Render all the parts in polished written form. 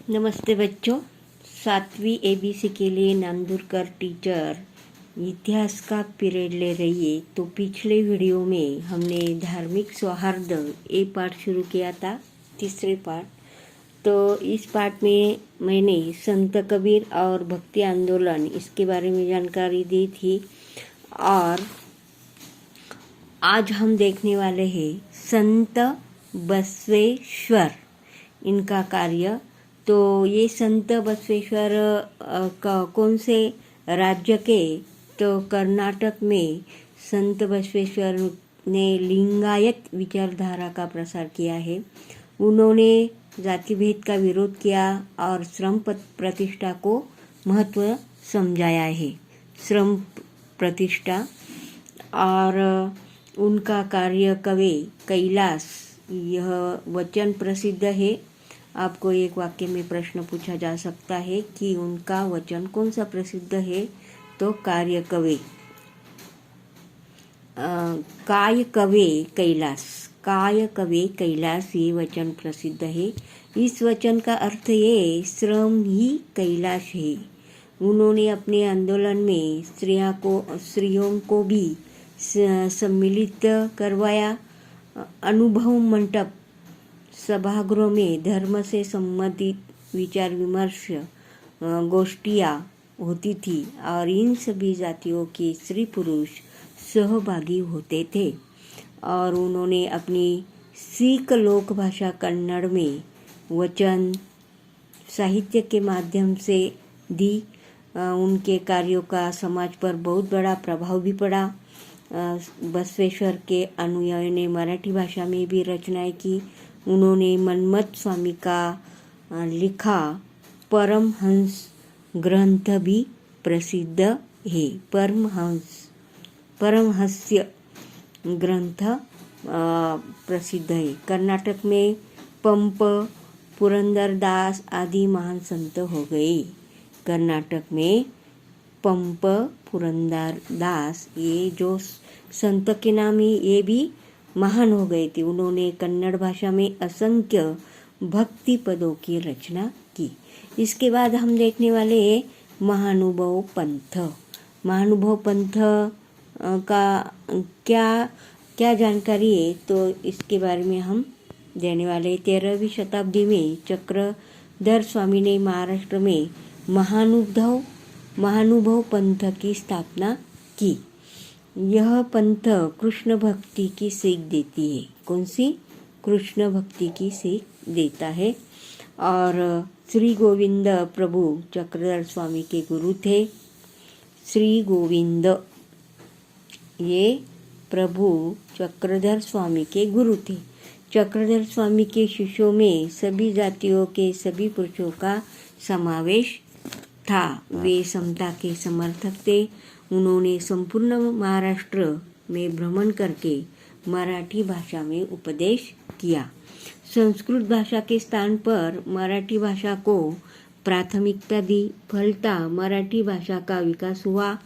नमस्ते बच्चों। 7वीं ABC के लिए नांदुरकर टीचर इतिहास का पीरियड ले रही है। तो पिछले वीडियो में हमने धार्मिक सौहार्द ये पाठ शुरू किया था, तीसरे पाठ। तो इस पाठ में मैंने संत कबीर और भक्ति आंदोलन इसके बारे में जानकारी दी थी। और आज हम देखने वाले हैं संत बसवेश्वर, इनका कार्य। तो ये संत बसवेश्वर कौन से राज्य के? तो कर्नाटक में संत बसवेश्वर ने लिंगायत विचारधारा का प्रसार किया है। उन्होंने जाति भेद का विरोध किया और श्रम प्रतिष्ठा को महत्व समझाया है। श्रम प्रतिष्ठा और उनका कार्य कवे कैलाश, यह वचन प्रसिद्ध है। आपको एक वाक्य में प्रश्न पूछा जा सकता है कि उनका वचन कौन सा प्रसिद्ध है? तो कार्य कवे, काय कवे कैलाश, काय कवे कैलाश ये वचन प्रसिद्ध है। इस वचन का अर्थ ये श्रम ही कैलाश है। उन्होंने अपने आंदोलन में स्त्रियों को भी सम्मिलित करवाया। अनुभव मंडप सभागृह में धर्म से संबंधित विचार विमर्श गोष्ठियाँ होती थी और इन सभी जातियों के स्त्री पुरुष सहभागी होते थे। और उन्होंने अपनी सिख लोक भाषा कन्नड़ में वचन साहित्य के माध्यम से दी। उनके कार्यों का समाज पर बहुत बड़ा प्रभाव भी पड़ा। बसवेश्वर के अनुयायियों ने मराठी भाषा में भी रचनाएं की। उन्होंने मनमत स्वामी का लिखा परमहंस ग्रंथ भी प्रसिद्ध है। परमहंस्य ग्रंथ प्रसिद्ध है। कर्नाटक में पंप, पुरंदरदास आदि महान संत हो गए। कर्नाटक में पंप, पुरंदरदास ये जो संत के नाम है ये भी महान हो गए थे। उन्होंने कन्नड़ भाषा में असंख्य भक्ति पदों की रचना की। इसके बाद हम देखने वाले हैं महानुभव पंथ। महानुभव पंथ का क्या जानकारी है? तो इसके बारे में हम देने वाले हैं। 13वीं शताब्दी में चक्रधर स्वामी ने महाराष्ट्र में महानुभव पंथ की स्थापना की। यह पंथ कृष्ण भक्ति की सीख देती है। कौन सी? कृष्ण भक्ति की सीख देता है। और श्री गोविंद प्रभु चक्रधर स्वामी के गुरु थे। श्री गोविंद ये प्रभु चक्रधर स्वामी के गुरु थे। चक्रधर स्वामी के शिष्यों में सभी जातियों के सभी पुरुषों का समावेश था। वे समता के समर्थक थे। उन्होंने संपूर्ण महाराष्ट्र में भ्रमण करके मराठी भाषा में उपदेश किया। संस्कृत भाषा के स्थान पर मराठी भाषा को प्राथमिकता दी। फलता मराठी भाषा का विकास हुआ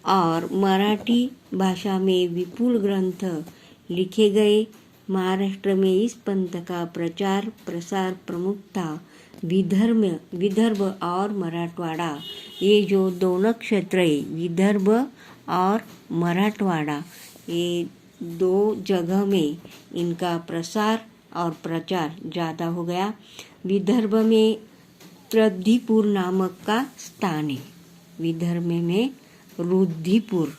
और मराठी भाषा में विपुल ग्रंथ लिखे गए। महाराष्ट्र में इस पंथ का प्रचार प्रसार प्रमुख था। विदर्भ और मराठवाड़ा, ये जो दोनों क्षेत्र है, विदर्भ और मराठवाड़ा, ये दो जगह में इनका प्रसार और प्रचार ज़्यादा हो गया। विदर्भ में रुद्रपुर नामक का स्थान है। विदर्भ में रुद्रपुर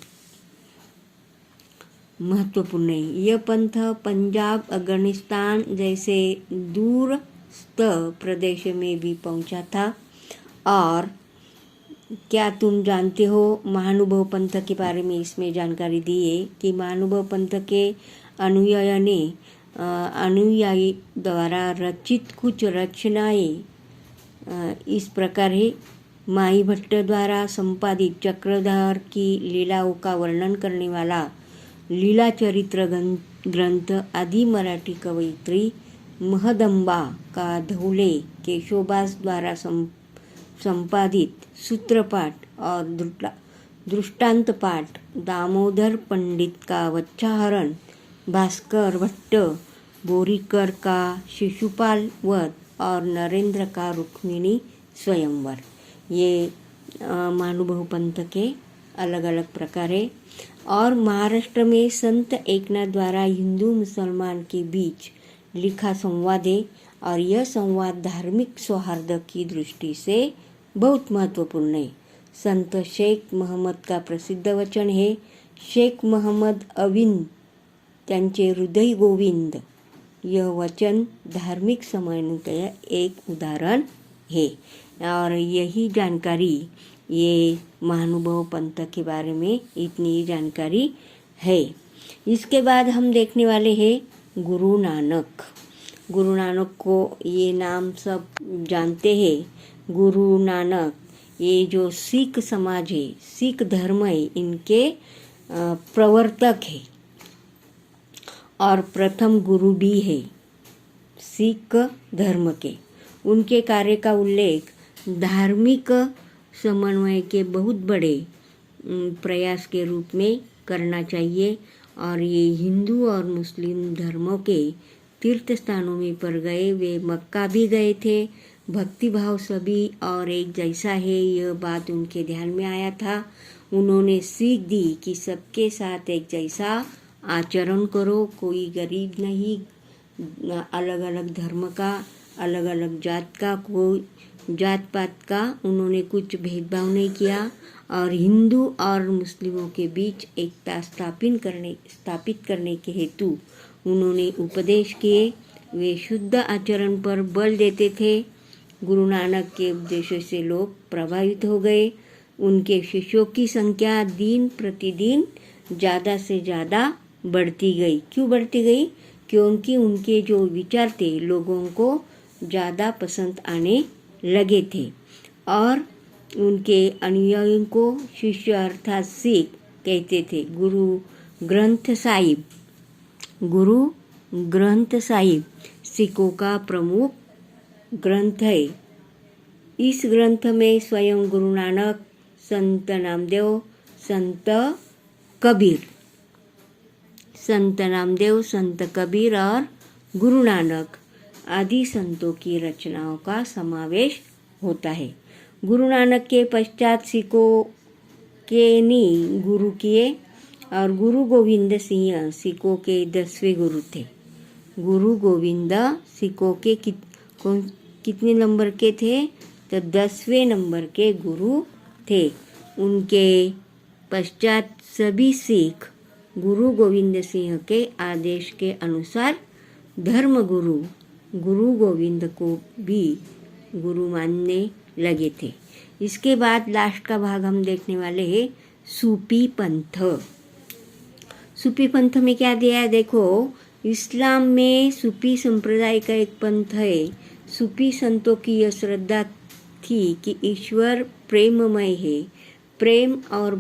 महत्वपूर्ण है। यह पंथ पंजाब, अफगानिस्तान जैसे दूरस्थ प्रदेश में भी पहुंचा था। और क्या तुम जानते हो महानुभव पंथ के बारे में? इसमें जानकारी दी है कि महानुभव पंथ के अनुयायी द्वारा रचित कुछ रचनाएं इस प्रकार है। माई भट्ट द्वारा संपादित चक्रधर की लीलाओं का वर्णन करने वाला लीला चरित्र ग्रंथ, आदि मराठी कवयित्री महदंबा का धौले केशोदास द्वारा संपादित सूत्रपाठ और दृष्टांत पाठ, दामोदर पंडित का वच्छाहरण, भास्कर भट्ट बोरीकर का शिशुपाल वध, और नरेंद्र का रुक्मिणी स्वयंवर। ये महानुभव पंथ के अलग अलग प्रकार है। और महाराष्ट्र में संत एकनाथ द्वारा हिंदू मुसलमान के बीच लिखा संवाद है और यह संवाद धार्मिक सौहार्द की दृष्टि से बहुत महत्वपूर्ण है। संत शेख मोहम्मद का प्रसिद्ध वचन है, शेख मोहम्मद अविंद त्यांचे हृदय गोविंद। यह वचन धार्मिक समन्वय का एक उदाहरण है। और यही जानकारी, ये महानुभव पंथ के बारे में इतनी जानकारी है। इसके बाद हम देखने वाले हैं गुरु नानक। गुरु नानक को ये नाम सब जानते हैं। गुरु नानक ये जो सिख समाज है, सिख धर्म है, इनके प्रवर्तक है और प्रथम गुरु भी है सिख धर्म के। उनके कार्य का उल्लेख धार्मिक समन्वय के बहुत बड़े प्रयास के रूप में करना चाहिए। और ये हिंदू और मुस्लिम धर्मों के तीर्थ स्थानों में पर गए, वे मक्का भी गए थे। भक्ति भाव सभी और एक जैसा है, यह बात उनके ध्यान में आया था। उन्होंने सीख दी कि सबके साथ एक जैसा आचरण करो, कोई गरीब नहीं, अलग अलग धर्म का, अलग अलग जात का, कोई जात पात का उन्होंने कुछ भेदभाव नहीं किया। और हिंदू और मुस्लिमों के बीच एकता स्थापित करने के हेतु उन्होंने उपदेश किए। वे शुद्ध आचरण पर बल देते थे। गुरु नानक के उपदेशों से लोग प्रभावित हो गए। उनके शिष्यों की संख्या दिन प्रतिदिन ज़्यादा से ज़्यादा बढ़ती गई। क्यों बढ़ती गई? क्योंकि उनके जो विचार थे लोगों को ज़्यादा पसंद आने लगे थे। और उनके अनुयायियों को शिष्य अर्थात सिख कहते थे। गुरु ग्रंथ साहिब सिखों का प्रमुख ग्रंथ है। इस ग्रंथ में स्वयं गुरु नानक, संत नामदेव, संत कबीर और गुरु नानक आदि संतों की रचनाओं का समावेश होता है। गुरु नानक के पश्चात सिखों के गुरु किए और गुरु गोविंद सिंह सिखों के 10वें गुरु थे। गुरु गोविंद सिखों के कितने नंबर के थे? तो 10वें नंबर के गुरु थे। उनके पश्चात सभी सिख गुरु गोविंद सिंह के आदेश के अनुसार धर्मगुरु गुरु गोविंद को भी गुरु मानने लगे थे। इसके बाद लास्ट का भाग हम देखने वाले हैं सूफी पंथ। सूफी पंथ में क्या दिया है देखो। इस्लाम में सूफी संप्रदाय का एक पंथ है। सूफी संतों की यह श्रद्धा थी कि ईश्वर प्रेममय है। प्रेम और